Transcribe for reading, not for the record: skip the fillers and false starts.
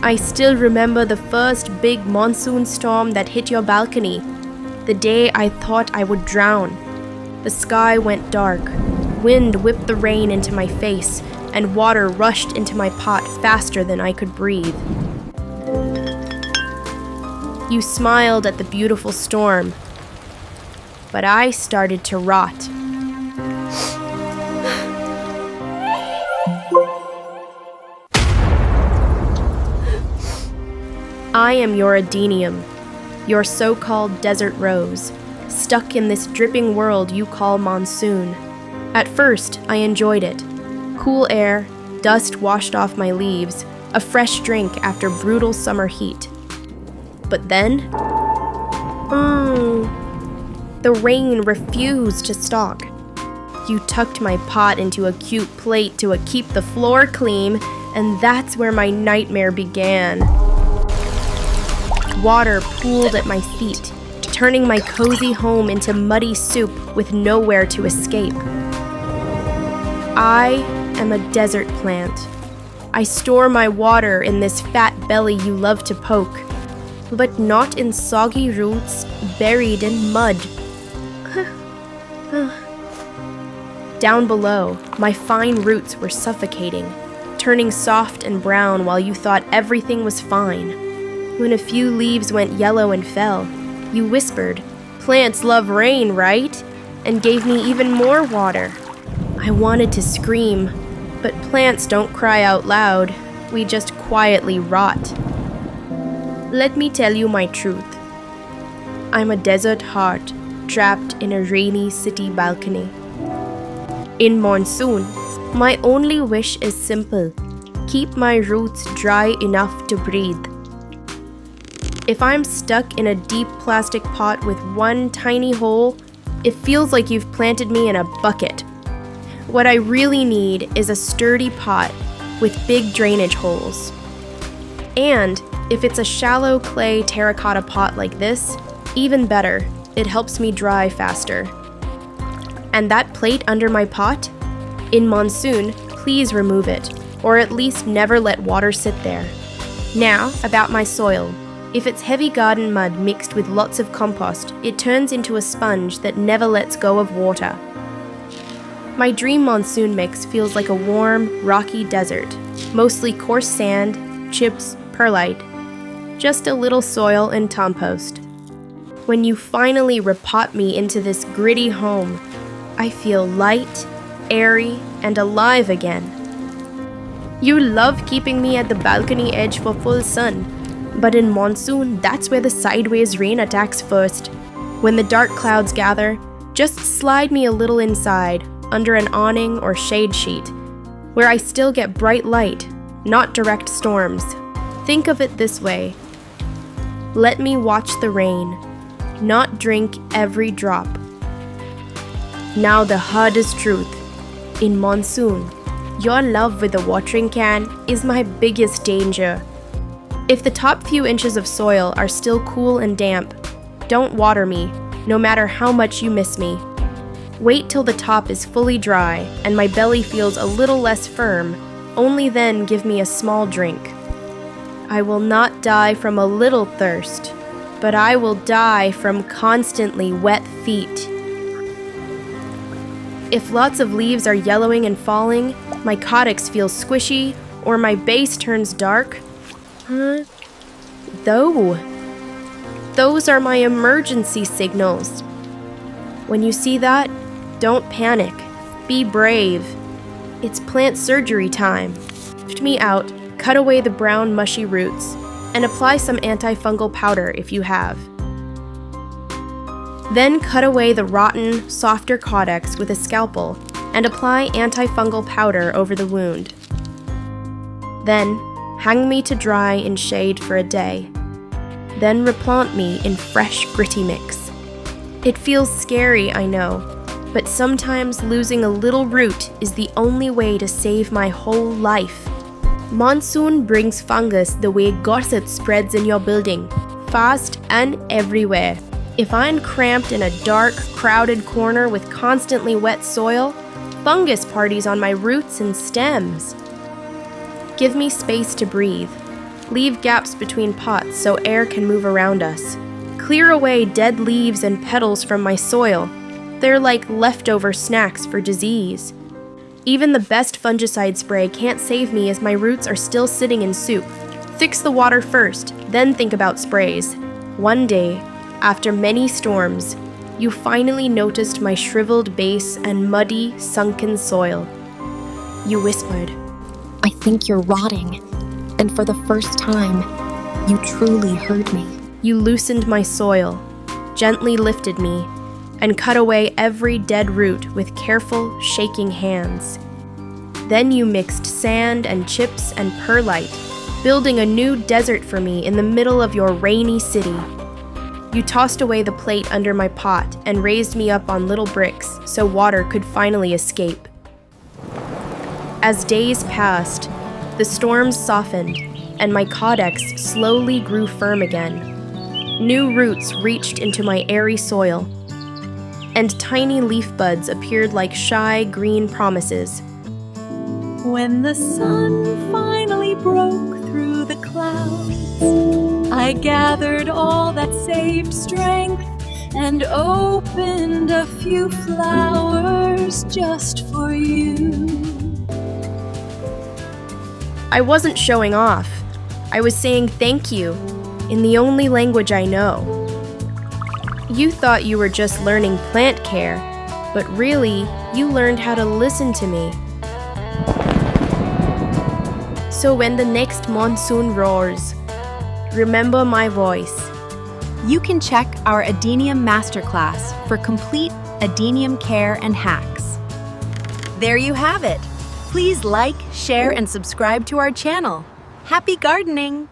I still remember the first big monsoon storm that hit your balcony. The day I thought I would drown. The sky went dark. Wind whipped the rain into my face, and water rushed into my pot faster than I could breathe. You smiled at the beautiful storm, but I started to rot. I am your Adenium, your so-called desert rose, stuck in this dripping world you call Monsoon. At first, I enjoyed it. Cool air, dust washed off my leaves, a fresh drink after brutal summer heat. But then, the rain refused to stop. You tucked my pot into a cute plate to keep the floor clean, and that's where my nightmare began. Water pooled at my feet, turning my cozy home into muddy soup with nowhere to escape. I am a desert plant. I store my water in this fat belly you love to poke, but not in soggy roots buried in mud. Down below, my fine roots were suffocating, turning soft and brown while you thought everything was fine. When a few leaves went yellow and fell, you whispered, "Plants love rain, right?" and gave me even more water. I wanted to scream, but plants don't cry out loud. We just quietly rot. Let me tell you my truth. I'm a desert heart trapped in a rainy city balcony. In Monsoon, my only wish is simple: keep my roots dry enough to breathe. If I'm stuck in a deep plastic pot with one tiny hole, it feels like you've planted me in a bucket. What I really need is a sturdy pot with big drainage holes. And if it's a shallow clay terracotta pot like this, even better, it helps me dry faster. And that plate under my pot? In Monsoon, please remove it, or at least never let water sit there. Now, about my soil. If it's heavy garden mud mixed with lots of compost, it turns into a sponge that never lets go of water. My dream monsoon mix feels like a warm, rocky desert, mostly coarse sand, chips, perlite, just a little soil and compost. When you finally repot me into this gritty home, I feel light, airy, and alive again. You love keeping me at the balcony edge for full sun, but in Monsoon, that's where the sideways rain attacks first. When the dark clouds gather, just slide me a little inside, under an awning or shade sheet, where I still get bright light, not direct storms. Think of it this way. Let me watch the rain, not drink every drop. Now the hardest truth. In Monsoon, your love with the watering can is my biggest danger. If the top few inches of soil are still cool and damp, don't water me, no matter how much you miss me. Wait till the top is fully dry and my belly feels a little less firm, only then give me a small drink. I will not die from a little thirst, but I will die from constantly wet feet. If lots of leaves are yellowing and falling, my Caudex feels squishy, or my base turns dark, Those are my emergency signals. When you see that, don't panic. Be brave. It's plant surgery time. Lift me out, cut away the brown mushy roots, and apply some antifungal powder if you have. Then cut away the rotten, softer Caudex with a scalpel and apply antifungal powder over the wound. Then, hang me to dry in shade for a day. Then replant me in fresh, gritty mix. It feels scary, I know, but sometimes losing a little root is the only way to save my whole life. Monsoon brings fungus the way gossip spreads in your building, fast and everywhere. If I'm cramped in a dark, crowded corner with constantly wet soil, fungus parties on my roots and stems. Give me space to breathe. Leave gaps between pots so air can move around us. Clear away dead leaves and petals from my soil. They're like leftover snacks for disease. Even the best fungicide spray can't save me as my roots are still sitting in soup. Fix the water first, then think about sprays. One day, after many storms, you finally noticed my shriveled base and muddy, sunken soil. You whispered, I think you're rotting. And for the first time, you truly heard me. You loosened my soil, gently lifted me, and cut away every dead root with careful, shaking hands. Then you mixed sand and chips and perlite, building a new desert for me in the middle of your rainy city. You tossed away the plate under my pot and raised me up on little bricks so water could finally escape. As days passed, the storms softened, and my Caudex slowly grew firm again. New roots reached into my airy soil, and tiny leaf buds appeared like shy green promises. When the sun finally broke through the clouds, I gathered all that saved strength and opened a few flowers just for you. I wasn't showing off. I was saying thank you in the only language I know. You thought you were just learning plant care, but really, you learned how to listen to me. So when the next monsoon roars, remember my voice. You can check our Adenium masterclass for complete Adenium care and hacks. There you have it. Please like, share, and subscribe to our channel. Happy gardening!